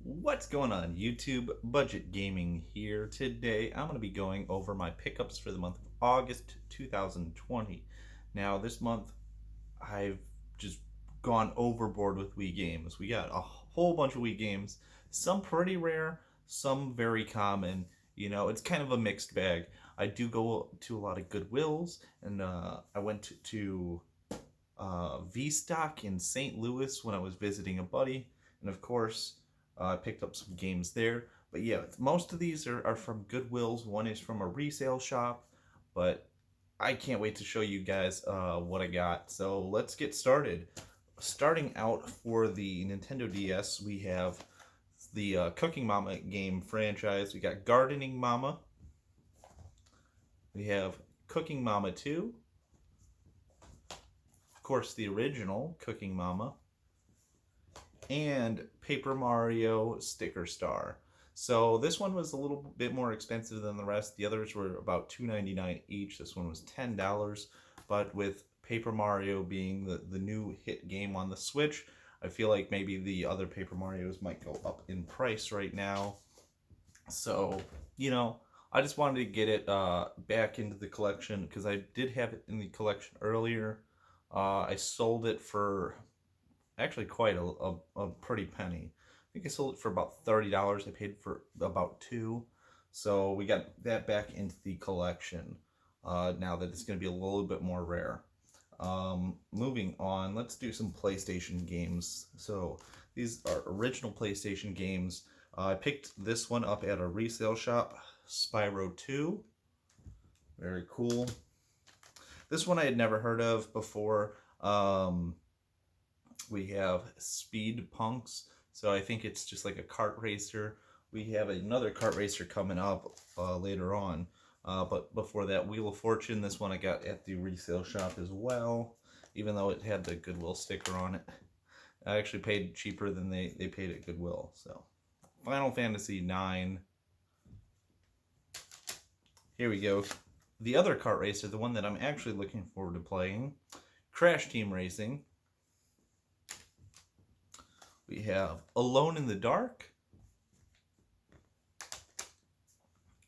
What's going on YouTube? Budget Gaming here. Today I'm going to be going over my pickups for the month of August 2020. Now this month I've just gone overboard with Wii games. We got a whole bunch of Wii games, some pretty rare, some very common. It's kind of a mixed bag. I do go to a lot of Goodwills, and I went to V-Stock in St. Louis when I was visiting a buddy, and of course, I picked up some games there. But yeah, most of these are from Goodwills. One is from a resale shop, but I can't wait to show you guys what I got. So let's get started. Starting out for the Nintendo DS, we have the Cooking Mama game franchise. We got Gardening Mama. We have Cooking Mama 2. Of course, the original Cooking Mama. And Paper Mario Sticker Star. So this one was a little bit more expensive than the rest. The others were about $2.99 each. This one was $10. But with Paper Mario being the new hit game on the Switch, I feel like maybe the other Paper Marios might go up in price right now. So, I just wanted to get it back into the collection because I did have it in the collection earlier. I sold it for actually quite a pretty penny. I think I sold it for about $30. I paid for about $2. So we got that back into the collection now that it's going to be a little bit more rare. Moving on, let's do some PlayStation games. So these are original PlayStation games. I picked this one up at a resale shop, Spyro 2. Very cool. This one I had never heard of before. We have Speed Punks, so I think it's just like a kart racer. We have another kart racer coming up later on. But before that, Wheel of Fortune. This one I got at the resale shop as well, even though it had the Goodwill sticker on it. I actually paid cheaper than they paid at Goodwill. So, Final Fantasy IX. Here we go. The other kart racer, the one that I'm actually looking forward to playing, Crash Team Racing. We have Alone in the Dark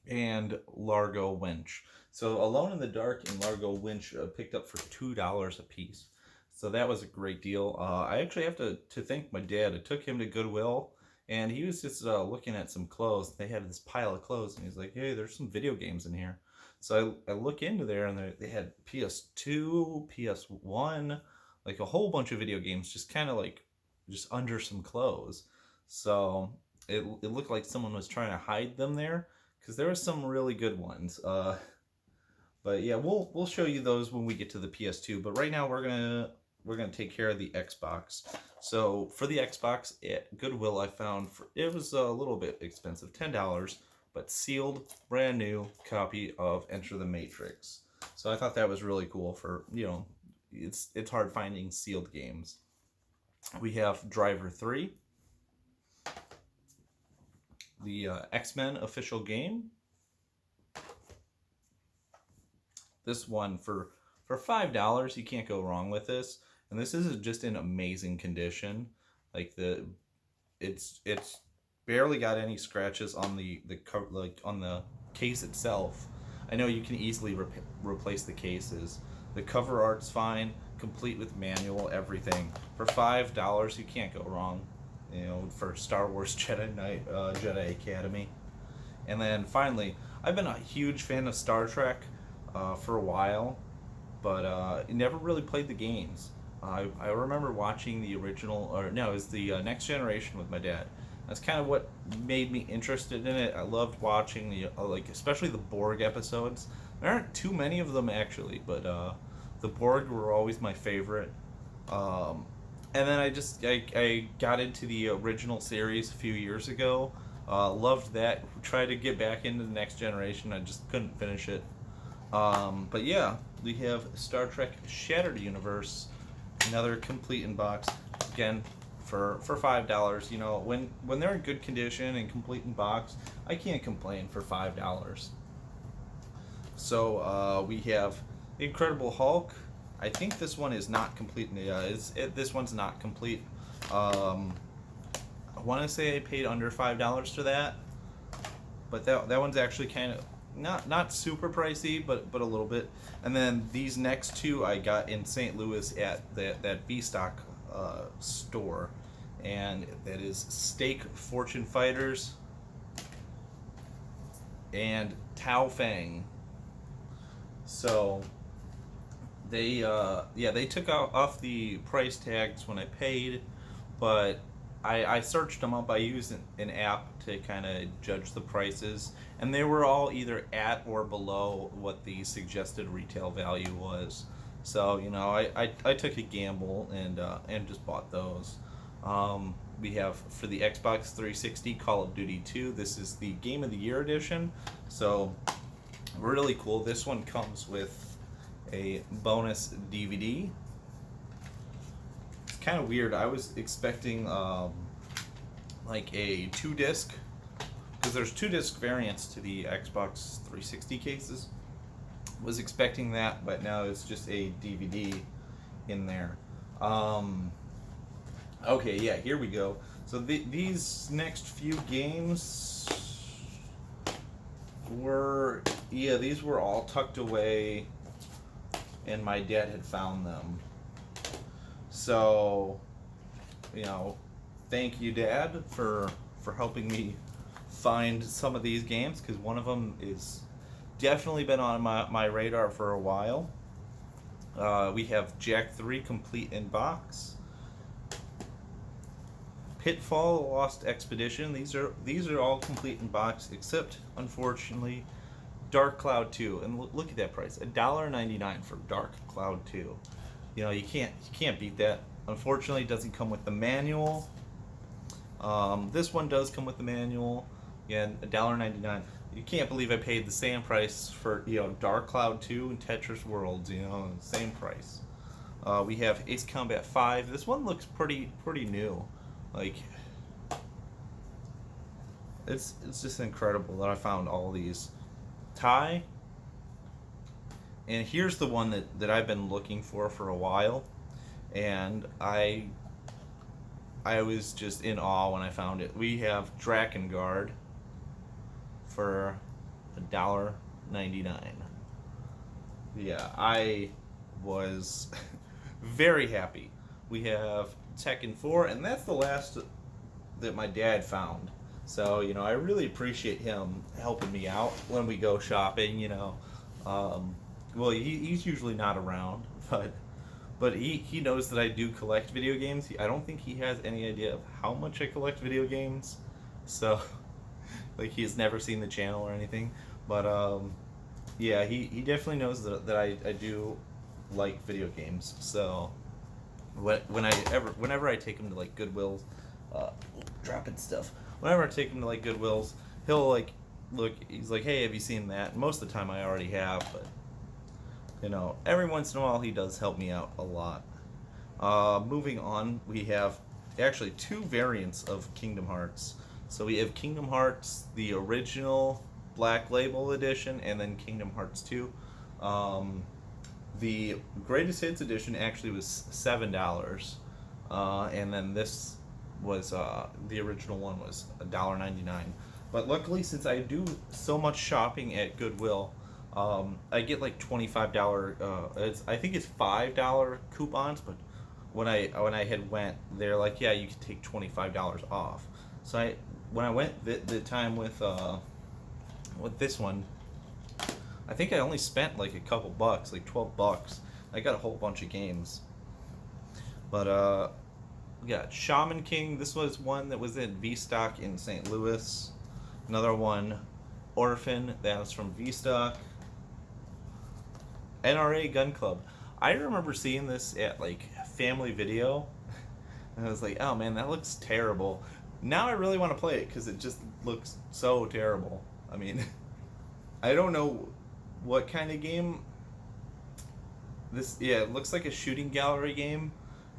and Largo Winch. So Alone in the Dark and Largo Winch picked up for $2 a piece. So that was a great deal. I actually have to thank my dad. I took him to Goodwill, and he was just looking at some clothes. They had this pile of clothes, and he's like, hey, there's some video games in here. So I look into there, and they had PS2, PS1, like a whole bunch of video games, just kind of like just under some clothes. So it looked like someone was trying to hide them there because there were some really good ones. But yeah, we'll show you those when we get to the PS2. But right now we're gonna take care of the Xbox. So for the Xbox at Goodwill, I found it was a little bit expensive, $10, but sealed, brand new copy of Enter the Matrix. So I thought that was really cool for it's hard finding sealed games. We have Driver 3, the X-Men official game. This one for $5, you can't go wrong with this. And this is just in amazing condition. Like it's barely got any scratches on the like on the case itself. I know you can easily replace the cases. The cover art's fine, complete with manual, everything. For $5, you can't go wrong. For Star Wars Jedi Knight, Jedi Academy. And then finally, I've been a huge fan of Star Trek for a while, but never really played the games. I remember watching the original, or no, it was the Next Generation with my dad. That's kind of what made me interested in it. I loved watching the especially the Borg episodes. There aren't too many of them actually, but the Borg were always my favorite. And then I got into the original series a few years ago. Loved that. Tried to get back into the Next Generation. I just couldn't finish it. But yeah, we have Star Trek Shattered Universe, another complete in box. Again, for $5. When they're in good condition and complete in box, I can't complain for $5. So we have the Incredible Hulk. I think this one is not complete. This one's not complete. want to say I paid under $5 for that, but that one's actually kind of not super pricey, but a little bit. And then these next two I got in St. Louis at that VStock store, and that is Steak Fortune Fighters and Tao Fang. So they took off the price tags when I paid, but I searched them up. I used an app to kind of judge the prices, and they were all either at or below what the suggested retail value was. So I took a gamble and just bought those. We have for the Xbox 360 Call of Duty 2. This is the Game of the Year edition, so really cool. This one comes with a bonus DVD. It's kind of weird. I was expecting like a 2-disc, because there's 2-disc variants to the Xbox 360 cases. Was expecting that, but now it's just a DVD in there. Okay, yeah, here we go. So these next few games these were all tucked away, and my dad had found them. So, thank you, Dad, for helping me find some of these games, because one of them is definitely been on my radar for a while. We have Jak 3 Complete in Box, Pitfall Lost Expedition. These are all complete in box, except unfortunately Dark Cloud 2. And look at that price, $1.99 for Dark Cloud 2. You can't beat that. Unfortunately, it doesn't come with the manual. This one does come with the manual. Again, $1.99. You can't believe I paid the same price for Dark Cloud 2 and Tetris Worlds. Same price. We have Ace Combat 5. This one looks pretty new. Like, it's just incredible that I found all these. Ty. And here's the one that I've been looking for a while, and I was just in awe when I found it. We have Drakengard for $1.99. Yeah, I was very happy. We have Tekken 4, and that's the last that my dad found. So, I really appreciate him helping me out when we go shopping, Well, he's usually not around, but he knows that I do collect video games. I don't think he has any idea of how much I collect video games. So, like, he's never seen the channel or anything. But, yeah, he definitely knows that I do like video games. So, whenever I take him to, like, Goodwill's, dropping stuff. Whenever I take him to, like, Goodwill's, he'll, like, look, he's like, hey, have you seen that? And most of the time I already have, but, every once in a while he does help me out a lot. Moving on, we have actually 2 variants of Kingdom Hearts. So we have Kingdom Hearts, the original Black Label edition, and then Kingdom Hearts 2. The Greatest Hits edition actually was $7, and then this was the original one was $1.99. But luckily, since I do so much shopping at Goodwill, I get like $25. I think it's $5 coupons, but when I had went, they're like, yeah, you can take $25 off. So when I went the time with this one, I think I only spent like a couple bucks, like $12. I got a whole bunch of games. But we got Shaman King. This was one that was in VStock in St. Louis. Another one, Orphan, that was from VStock. NRA Gun Club. I remember seeing this at like Family Video, and I was like, oh man, that looks terrible. Now I really want to play it because it just looks so terrible. I mean, I don't know what kind of game this. Yeah, it looks like a shooting gallery game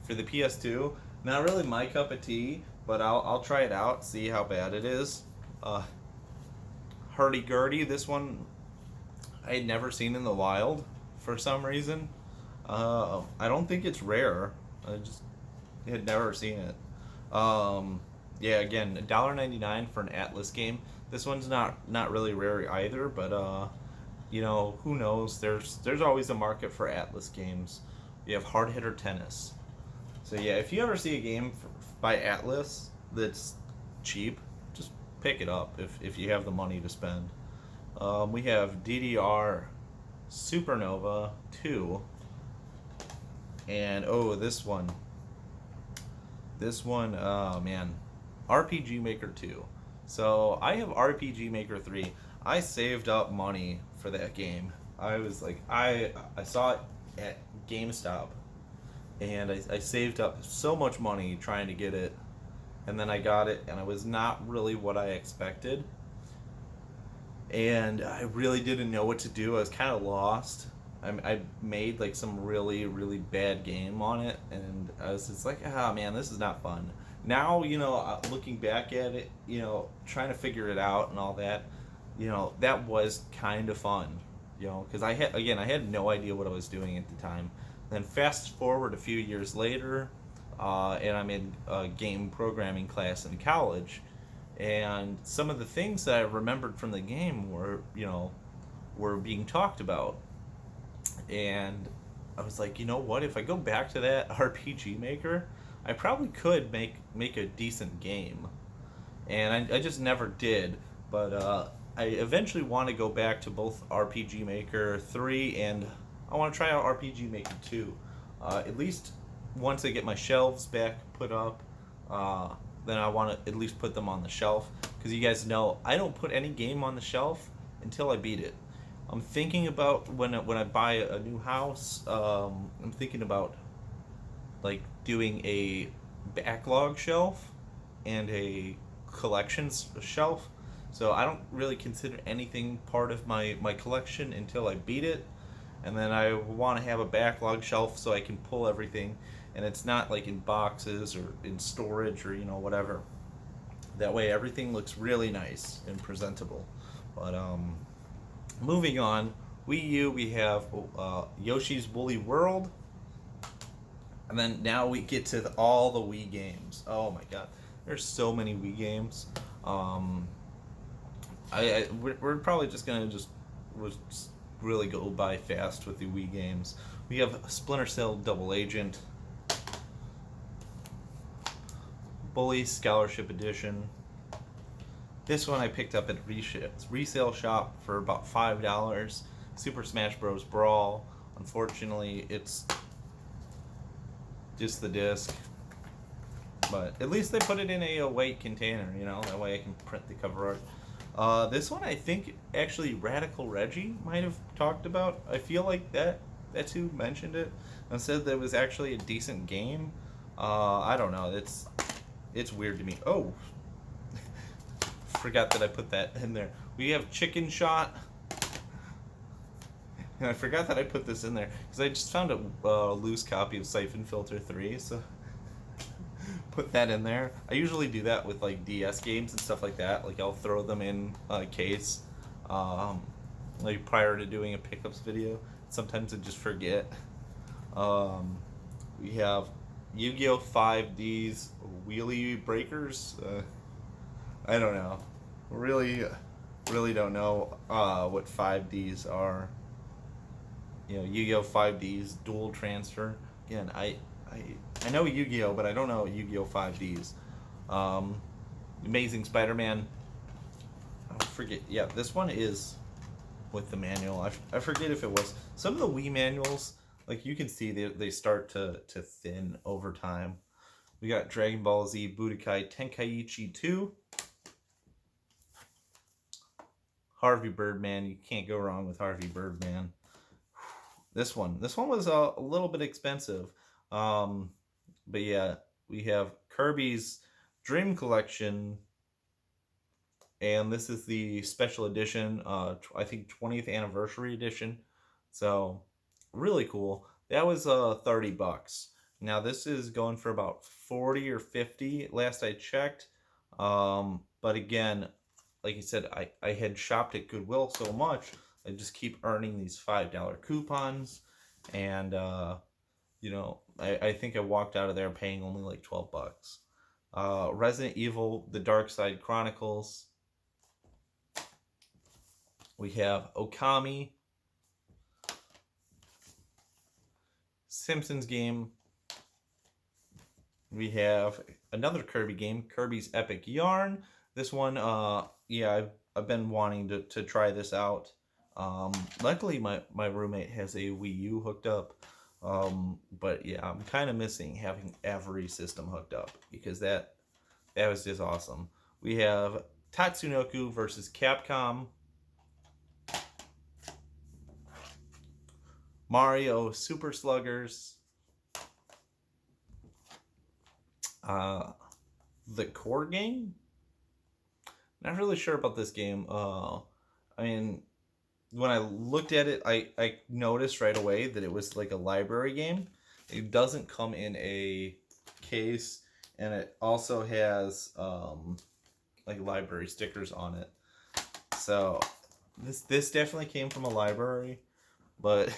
for the PS2. Not really my cup of tea, but I'll try it out, see how bad it is. Hurdy-gurdy. This one I had never seen in the wild for some reason. I don't think it's rare. I just had never seen it. Yeah, again, $1.99 for an Atlas game. This one's not really rare either, but who knows? There's always a market for Atlas games. You have Hard Hitter Tennis. So yeah, if you ever see a game by Atlas that's cheap, just pick it up if you have the money to spend. We have DDR Supernova 2, and oh, this one. This one, oh man, RPG Maker 2. So I have RPG Maker 3. I saved up money for that game. I was like, I saw it at GameStop, and I saved up so much money trying to get it, and then I got it, and it was not really what I expected, and I really didn't know what to do. I was kind of lost. I made like some really bad game on it, and I was just like, ah, man, this is not fun. Now, looking back at it, trying to figure it out and all that, that was kind of fun, because I had no idea what I was doing at the time. Then fast forward a few years later, and I'm in a game programming class in college, and some of the things that I remembered from the game were being talked about, and I was like, you know what? If I go back to that RPG Maker, I probably could make a decent game, and I just never did. But I eventually want to go back to both RPG Maker 3 and I want to try out RPG Maker 2. At least once I get my shelves back put up, then I want to at least put them on the shelf. Because you guys know, I don't put any game on the shelf until I beat it. I'm thinking about when I buy a new house. I'm thinking about like doing a backlog shelf and a collections shelf. So I don't really consider anything part of my collection until I beat it. And then I want to have a backlog shelf so I can pull everything, and it's not like in boxes or in storage or whatever. That way everything looks really nice and presentable. But moving on, Wii U, we have Yoshi's Woolly World, and then now we get to all the Wii games. Oh my god, there's so many Wii games. We're probably just gonna just really go by fast with the Wii games. We have Splinter Cell Double Agent, Bully Scholarship Edition. This one I picked up at resale shop for about $5. Super Smash Bros. Brawl. Unfortunately, it's just the disc, but at least they put it in a white container. That way I can print the cover art. This one I think actually Radical Reggie might have talked about. I feel like that's who mentioned it and said that it was actually a decent game. I don't know. It's weird to me. Oh, forgot that I put that in there. We have Chicken Shot. And I forgot that I put this in there because I just found a loose copy of Siphon Filter 3, so put that in there. I usually do that with like DS games and stuff like that. Like I'll throw them in a case, like prior to doing a pickups video. Sometimes I just forget. We have Yu-Gi-Oh! 5D's Wheelie Breakers. I don't know. Really don't know what 5Ds are. Yu-Gi-Oh! 5Ds, Dual Transfer. Again, I know Yu-Gi-Oh! But I don't know Yu-Gi-Oh! 5Ds. Amazing Spider-Man. I forget. Yeah, this one is with the manual. I forget if it was. Some of the Wii manuals, like you can see, they start to thin over time. We got Dragon Ball Z Budokai Tenkaichi 2. Harvey Birdman. You can't go wrong with Harvey Birdman. This one was a little bit expensive. But yeah, we have Kirby's Dream Collection, and this is the special edition, I think 20th anniversary edition. So really cool. That was $30. Now this is going for about 40 or 50 last I checked. But again, like I said, I had shopped at Goodwill so much, I just keep earning these $5 coupons, and I think I walked out of there paying only like $12. Resident Evil: The Dark Side Chronicles. We have Okami, Simpsons game. We have another Kirby game, Kirby's Epic Yarn. This one, yeah, I've been wanting to try this out. Luckily, my roommate has a Wii U hooked up. But yeah, I'm kind of missing having every system hooked up because that was just awesome. We have Tatsunoko versus Capcom, Mario Super Sluggers, the core game. Not really sure about this game. I mean, when I looked at it, I noticed right away that it was like a library game. It doesn't come in a case, and it also has like library stickers on it. So this definitely came from a library, but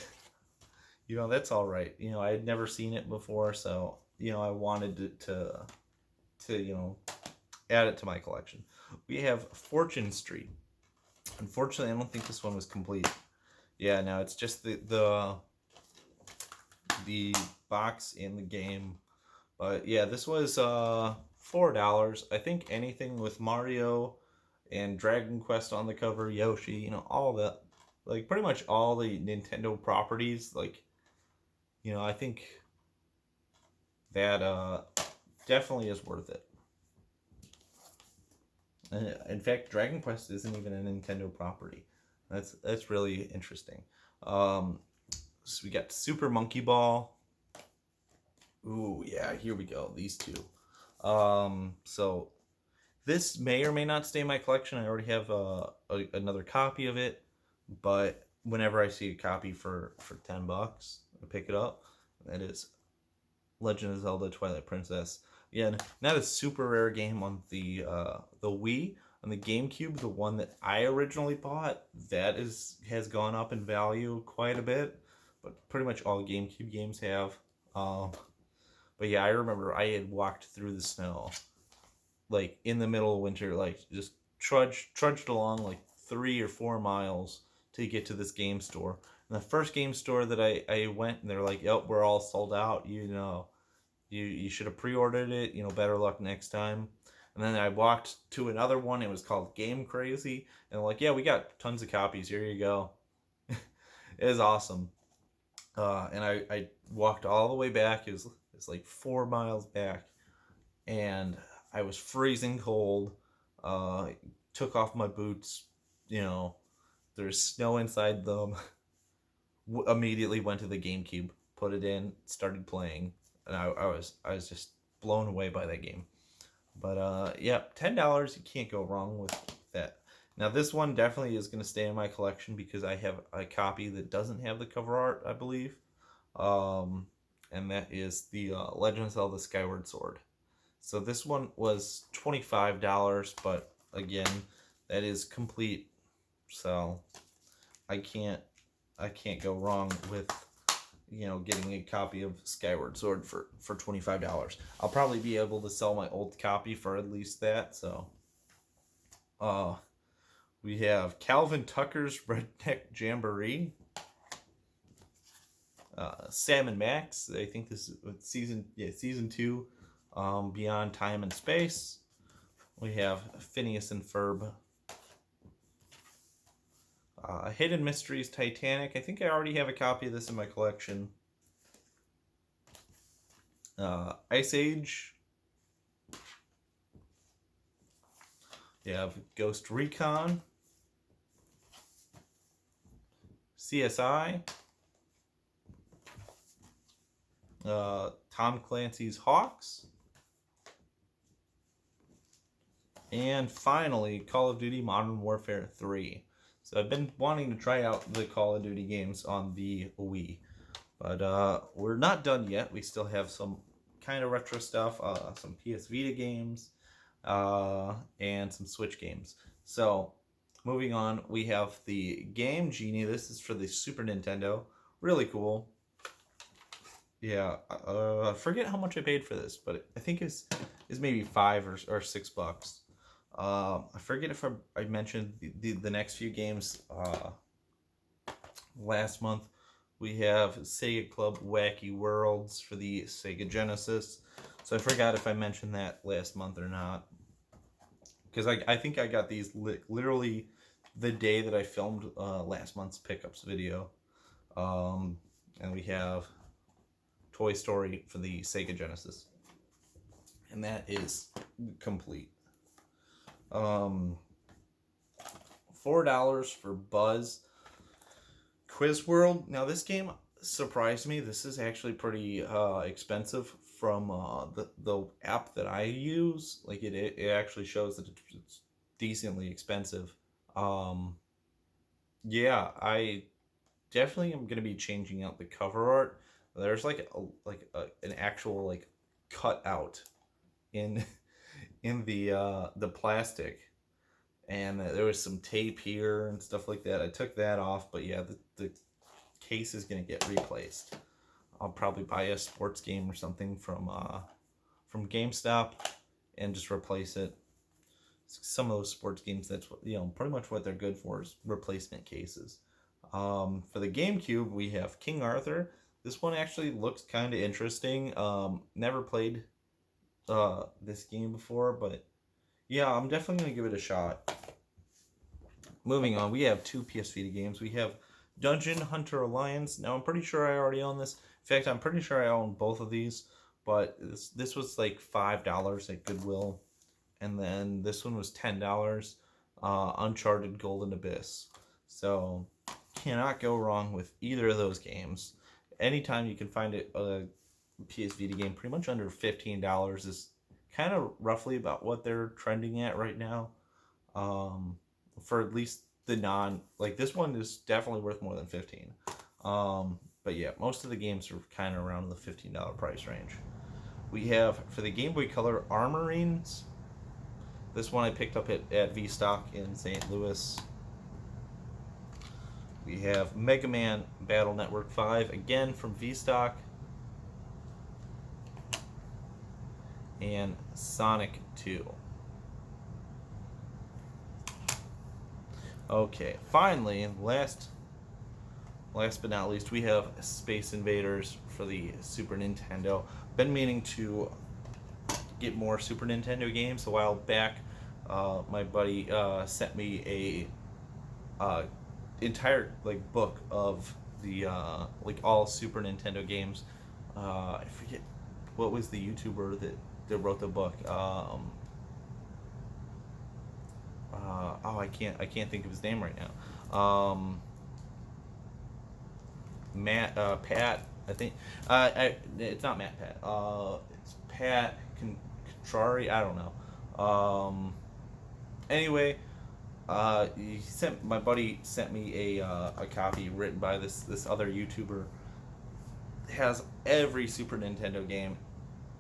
you know, that's all right. You know, I had never seen it before, so you know, I wanted to you know, add it to my collection. We have Fortune Street. Unfortunately, I don't think this one was complete. Yeah, no, it's just the box in the game. But yeah, this was $4. I think anything with Mario and Dragon Quest on the cover, Yoshi, you know, all that, like pretty much all the Nintendo properties, like, you know, I think that definitely is worth it. In fact, Dragon Quest isn't even a Nintendo property. That's really interesting. So we got Super Monkey Ball. Ooh, yeah, here we go. These two. So this may or may not stay in my collection. I already have another copy of it, but whenever I see a copy for $10, I pick it up. That is Legend of Zelda: Twilight Princess. Again, not a super rare game on the Wii. On the GameCube, the one that I originally bought, that has gone up in value quite a bit. But pretty much all GameCube games have. But yeah, I remember I had walked through the snow, like in the middle of winter, like just trudged along like 3 or 4 miles to get to this game store. And the first game store that I went, and they're like, "Yep, we're all sold out. You know, you should have pre-ordered it. You know, better luck next time." And then I walked to another one. It was called Game Crazy, and they're like, "Yeah, we got tons of copies. Here you go." It was awesome. And I walked all the way back. It's like 4 miles back, and I was freezing cold. Took off my boots. You know, there's snow inside them. Immediately went to the GameCube, put it in, started playing, and I was just blown away by that game. But yeah, $10, you can't go wrong with that. Now this one definitely is going to stay in my collection because I have a copy that doesn't have the cover art, I believe, and that is the Legend of Zelda: Skyward Sword. So this one was $25, but again, that is complete. So I can't go wrong with, you know, getting a copy of Skyward Sword for $25. I'll probably be able to sell my old copy for at least that. So we have Calvin Tucker's Redneck Jamboree, Sam & Max. I think this is season 2, Beyond Time and Space. We have Phineas and Ferb. Hidden Mysteries Titanic. I think I already have a copy of this in my collection. Ice Age. You have Ghost Recon. CSI. Tom Clancy's Hawks. And finally, Call of Duty Modern Warfare 3. So I've been wanting to try out the Call of Duty games on the Wii. But we're not done yet. We still have some kind of retro stuff, some PS Vita games, and some Switch games. So moving on, we have the Game Genie. This is for the Super Nintendo. Really cool. Yeah, I forget how much I paid for this, but I think it's is maybe $5 or $6. I forget if I mentioned the next few games last month. We have Sega Club Wacky Worlds for the Sega Genesis. So I forgot if I mentioned that last month or not. Because I think I got these literally the day that I filmed last month's pickups video. And we have Toy Story for the Sega Genesis. And that is complete. $4 for Buzz Quiz World. Now this game surprised me. This is actually pretty expensive from the app that I use. Like it actually shows that it's decently expensive. Yeah, I definitely am gonna be changing out the cover art. There's like an actual like cutout in the plastic, and there was some tape here and stuff like that. I took that off, but yeah, the case is gonna get replaced. I'll probably buy a sports game or something from GameStop and just replace it. Some of those sports games, that's what, pretty much what they're good for is replacement cases. For the GameCube, we have King Arthur. This one actually looks kind of interesting. Never played this game before, but yeah, I'm definitely gonna give it a shot. Moving on, we have two PS Vita games. We have Dungeon Hunter Alliance. Now I'm pretty sure I already own this. In fact, I'm pretty sure I own both of these, but this was like $5 at Goodwill, and then this one was $10. Uncharted Golden Abyss. So cannot go wrong with either of those games. Anytime you can find a PS Vita game pretty much under $15 is kind of roughly about what they're trending at right now. For at least the like this one is definitely worth more than 15. But yeah, most of the games are kind of around the $15 price range. We have for the Game Boy Color Armorines. This one I picked up at V-Stock in St. Louis. We have Mega Man Battle Network 5, again from V-Stock. And Sonic 2. Okay, finally, last but not least, we have Space Invaders for the Super Nintendo. Been meaning to get more Super Nintendo games. A while back, my buddy sent me a entire book of the all Super Nintendo games. I forget what was the YouTuber that wrote the book. I can't think of his name right now. Pat, I think. It's not Matt Pat. It's Pat Contrari. I don't know. Anyway, my buddy sent me a copy written by this other YouTuber. It has every Super Nintendo game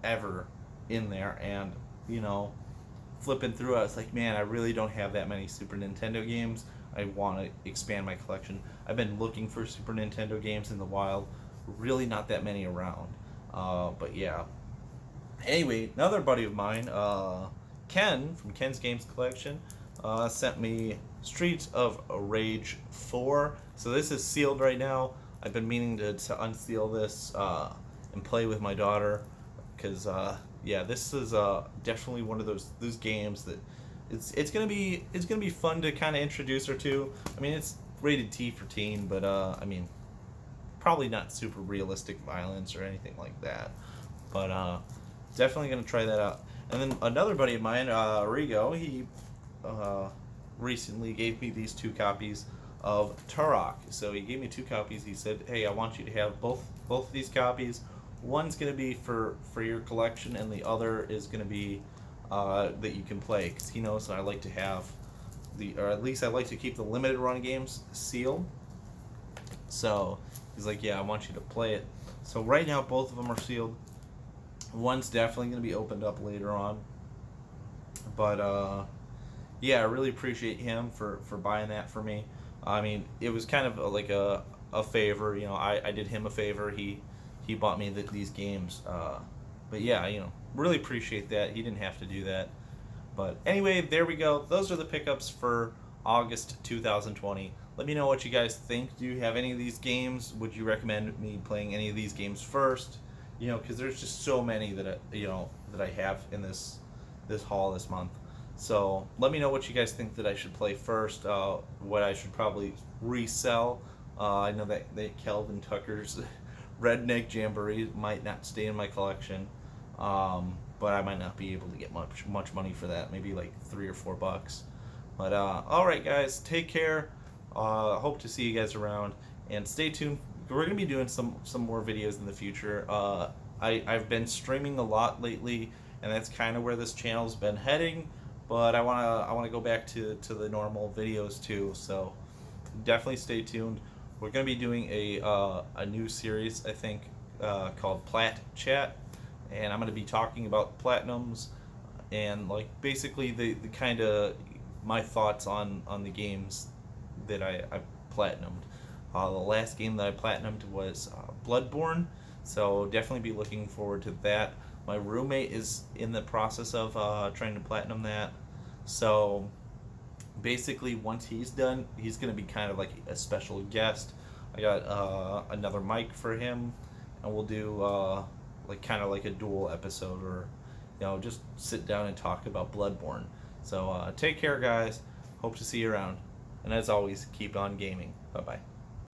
ever in there, and flipping through it, I was like, man, I really don't have that many Super Nintendo games. I want to expand my collection. I've been looking for Super Nintendo games in the wild. Really not that many around. But yeah. Anyway, another buddy of mine, Ken, from Ken's Games Collection, sent me Streets of Rage 4. So this is sealed right now. I've been meaning to unseal this and play with my daughter. Because, yeah, this is definitely one of those games that it's gonna be fun to kind of introduce her to. I mean, it's rated T for teen, but I mean, probably not super realistic violence or anything like that. But definitely gonna try that out. And then another buddy of mine, Rigo, he recently gave me these 2 copies of Turok. So he gave me 2 copies. He said, "Hey, I want you to have both of these copies. One's gonna be for your collection, and the other is gonna be that you can play." Because he knows that I like to have or at least I like to keep the limited run games sealed. So he's like, "Yeah, I want you to play it." So right now, both of them are sealed. One's definitely gonna be opened up later on. But yeah, I really appreciate him for buying that for me. I mean, it was kind of like a favor. I did him a favor. He bought me these games. But yeah, really appreciate that. He didn't have to do that. But anyway, there we go. Those are the pickups for August 2020. Let me know what you guys think. Do you have any of these games? Would you recommend me playing any of these games first? Because there's just so many that I have in this haul this month. So let me know what you guys think that I should play first. What I should probably resell. I know that Calvin Tucker's Redneck Jamboree might not stay in my collection, but I might not be able to get much money for that. Maybe like $3 or $4. But all right, guys, take care. Hope to see you guys around, and stay tuned. We're gonna be doing some more videos in the future. I've been streaming a lot lately, and that's kind of where this channel's been heading. But I wanna go back to the normal videos too. So definitely stay tuned. We're gonna be doing a new series, I think, called Plat Chat, and I'm gonna be talking about platinums and like basically the kind of my thoughts on the games that I platinumed. The last game that I platinumed was Bloodborne, so definitely be looking forward to that. My roommate is in the process of trying to platinum that, so basically once he's done, he's going to be kind of like a special guest. I got another mic for him, and we'll do like kind of like a dual episode, or just sit down and talk about Bloodborne. So take care, guys. Hope to see you around. And as always, keep on gaming. Bye bye.